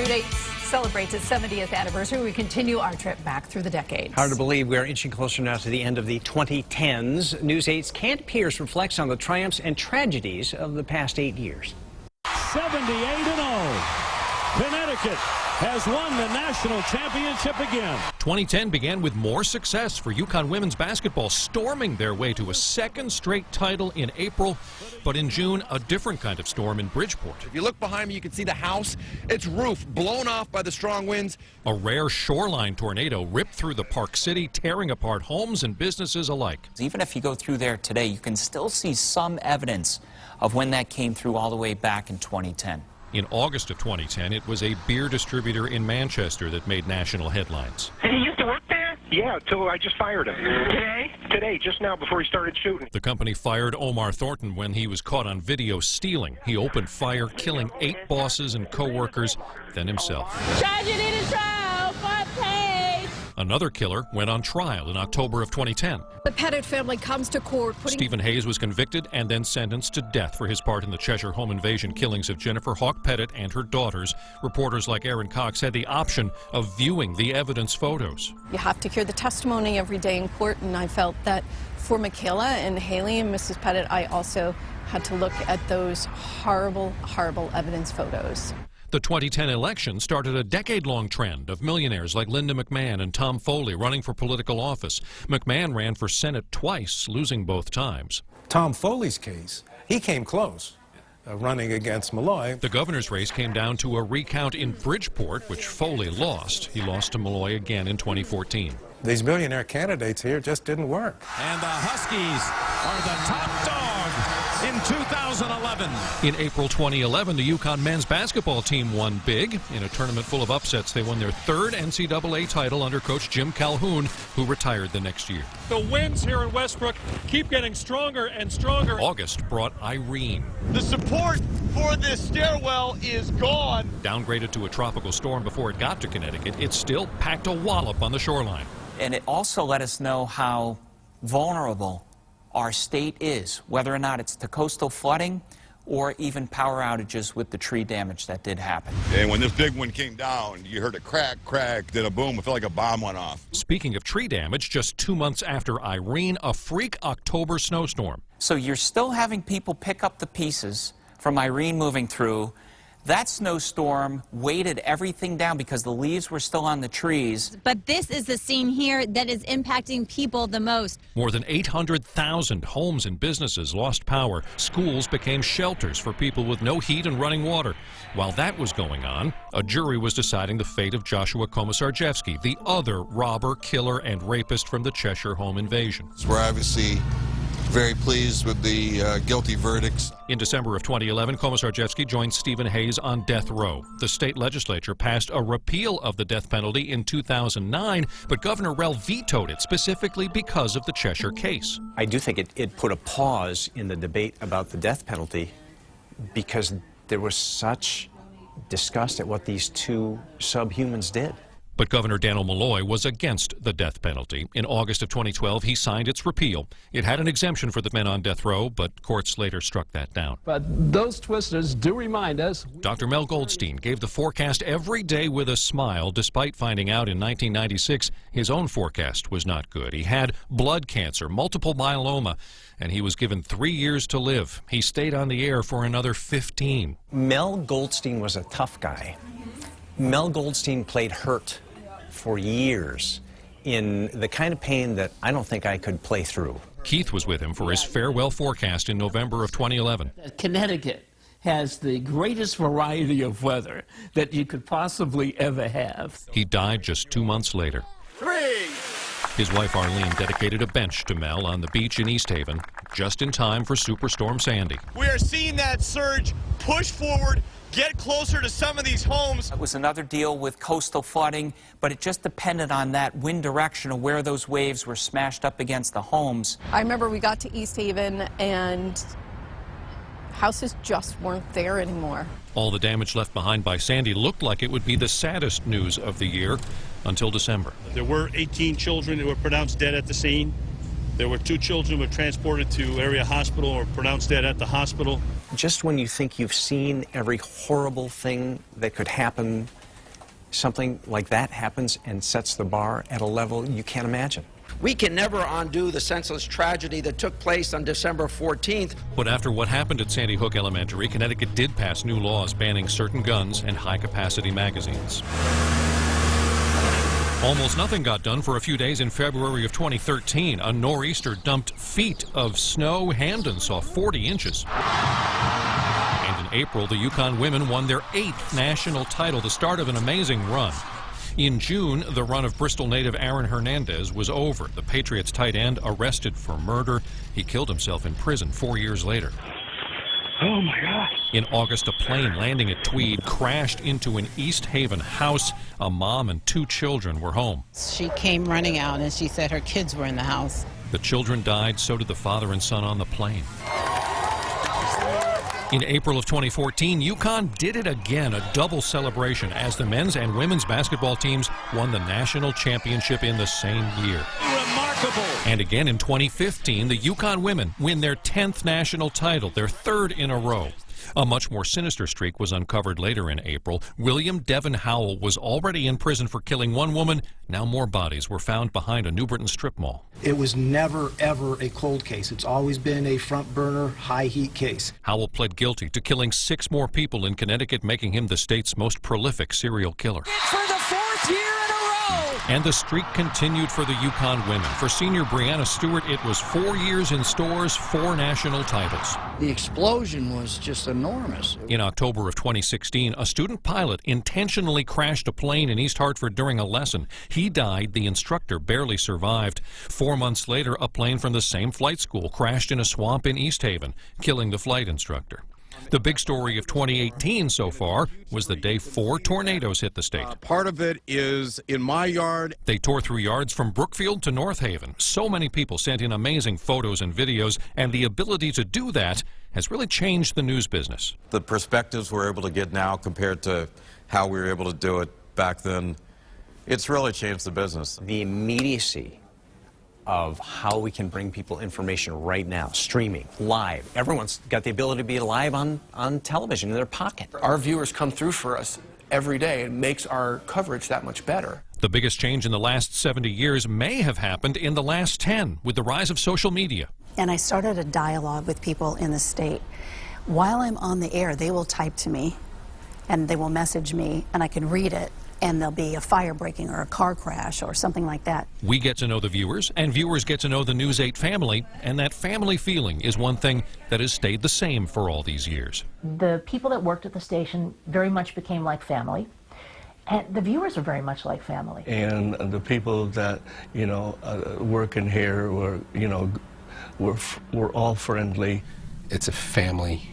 News 8 celebrates its 70th anniversary. We continue our trip back through the decades. Hard to believe we're inching closer now to the end of the 2010s. News 8's Kent Pierce reflects on the triumphs and tragedies of the past 8 years. 78-0. Connecticut has won the national championship again. 2010 began with more success for UConn women's basketball, storming their way to a second straight title in April. But in June, a different kind of storm in Bridgeport. If you look behind me, you can see the house, its roof blown off by the strong winds. A rare shoreline tornado ripped through the Park City, tearing apart homes and businesses alike. Even if you go through there today, you can still see some evidence of when that came through all the way back in 2010. In August of 2010, it was a beer distributor in Manchester that made national headlines. Did he used to work there? Yeah, till I just fired him. Today? Today, just now before he started shooting. The company fired Omar Thornton when he was caught on video stealing. He opened fire, killing 8 bosses and co-workers, then himself. Tragedy to trial, front page. Another killer went on trial in October of 2010. The Pettit family comes to court. Stephen Hayes was convicted and then sentenced to death for his part in the Cheshire home invasion killings of Jennifer Hawk Pettit and her daughters. Reporters like Aaron Cox had the option of viewing the evidence photos. You have to hear the testimony every day in court, and I felt that for Michaela and Haley and Mrs. Pettit, I also had to look at those horrible, horrible evidence photos. The 2010 election started a decade-long trend of millionaires like Linda McMahon and Tom Foley running for political office. McMahon ran for Senate twice, losing both times. Tom Foley's case, he came close, running against Malloy. The governor's race came down to a recount in Bridgeport, which Foley lost. He lost to Malloy again in 2014. These millionaire candidates here just didn't work. And the Huskies are the top dog in 2011. In April 2011, the UConn men's basketball team won big. In a tournament full of upsets, they won their 3rd NCAA title under coach Jim Calhoun, who retired the next year. The winds here in Westbrook keep getting stronger and stronger. August brought Irene. The support for this stairwell is gone. Downgraded to a tropical storm before it got to Connecticut, it still packed a wallop on the shoreline. And it also let us know how vulnerable our state is, whether or not it's to coastal flooding or even power outages with the tree damage that did happen. And when this big one came down, you heard a crack, crack, then a boom. It felt like a bomb went off. Speaking of tree damage, just 2 months after Irene, a freak October snowstorm. So you're still having people pick up the pieces from Irene moving through. That snowstorm weighted everything down because the leaves were still on the trees. But this is the scene here that is impacting people the most. More than 800,000 homes and businesses lost power. Schools became shelters for people with no heat and running water. While that was going on, a jury was deciding the fate of Joshua Komisarjevsky, the other robber, killer, and rapist from the Cheshire home invasion. We're obviously very pleased with the guilty verdicts. In December of 2011, Komisarjevsky joined Stephen Hayes on death row. The state legislature passed a repeal of the death penalty in 2009, but Governor Rell vetoed it specifically because of the Cheshire case. I do think it put a pause in the debate about the death penalty because there was such disgust at what these 2 subhumans did. But Governor Daniel Malloy was against the death penalty. In August of 2012, he signed its repeal. It had an exemption for the men on death row, but courts later struck that down. But those twisters do remind us. Dr. Mel Goldstein gave the forecast every day with a smile, despite finding out in 1996 his own forecast was not good. He had blood cancer, multiple myeloma, and he was given 3 years to live. He stayed on the air for another 15. Mel Goldstein was a tough guy. Mel Goldstein played hurt for years in the kind of pain that I don't think I could play through. Keith was with him for his farewell forecast in November of 2011. Connecticut has the greatest variety of weather that you could possibly ever have. He died just 2 months later. 3. His wife Arlene dedicated a bench to Mel on the beach in East Haven, just in time for Superstorm Sandy. We are seeing that surge push forward, get closer to some of these homes. It was another deal with coastal flooding, but it just depended on that wind direction of where those waves were smashed up against the homes. I remember we got to East Haven and houses just weren't there anymore. All the damage left behind by Sandy looked like it would be the saddest news of the year until December. There were 18 children who were pronounced dead at the scene. There were 2 children who were transported to area hospital or pronounced dead at the hospital. Just when you think you've seen every horrible thing that could happen something like that happens and sets the bar at a level you can't imagine. We can never undo the senseless tragedy that took place on December 14th. But after what happened at Sandy Hook Elementary, Connecticut did pass new laws banning certain guns and high-capacity magazines. Almost nothing got done for a few days in February of 2013. A nor'easter dumped feet of snow. Hamden saw 40 inches. And in April, the UConn women won their 8th national title, the start of an amazing run. In June, the run of Bristol native Aaron Hernandez was over. The Patriots tight end arrested for murder. He killed himself in prison 4 years later. Oh, my God. In August, a plane landing at Tweed crashed into an East Haven house. A mom and 2 children were home. She came running out, and she said her kids were in the house. The children died, so did the father and son on the plane. In April of 2014, UConn did it again, a double celebration as the men's and women's basketball teams won the national championship in the same year. Remarkable. And again in 2015, the UConn women win their 10th national title, their 3rd in a row. A much more sinister streak was uncovered later in April. William Devin Howell was already in prison for killing one woman. Now more bodies were found behind a New Britain strip mall. It was never, ever a cold case. It's always been a front burner, high heat case. Howell pled guilty to killing 6 more people in Connecticut, making him the state's most prolific serial killer. For the 4th year in a row! And the streak continued for the UConn women. For senior Brianna Stewart, it was 4 years in stores, 4 national titles. The explosion was just enormous. In October of 2016, a student pilot intentionally crashed a plane in East Hartford during a lesson. He died. The instructor barely survived. 4 months later, a plane from the same flight school crashed in a swamp in East Haven, killing the flight instructor. The big story of 2018 so far was the day 4 tornadoes hit the state. Part of it is in my yard. They tore through yards from Brookfield to North Haven. So many people sent in amazing photos and videos, and the ability to do that has really changed the news business. The perspectives we're able to get now compared to how we were able to do it back then, it's really changed the business. The immediacy of how we can bring people information right now, streaming, live. Everyone's got the ability to be live on television in their pocket. Our viewers come through for us every day. It makes our coverage that much better. The biggest change in the last 70 years may have happened in the last 10 with the rise of social media. And I started a dialogue with people in the state. While I'm on the air, they will type to me and they will message me and I can read it. And there'll be a fire breaking or a car crash or something like that. We get to know the viewers, and viewers get to know the News 8 family, and that family feeling is one thing that has stayed the same for all these years. The people that worked at the station very much became like family, and the viewers are very much like family. And the people that, work in here were, we're all friendly. It's a family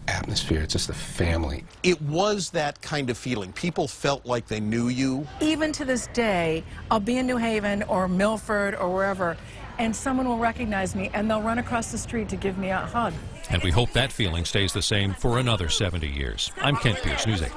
atmosphere. It's just a family. It was that kind of feeling. People felt like they knew you. Even to this day, I'll be in New Haven or Milford or wherever, and someone will recognize me and they'll run across the street to give me a hug. And we hope that feeling stays the same for another 70 years. I'm Kent Pierce, News 8.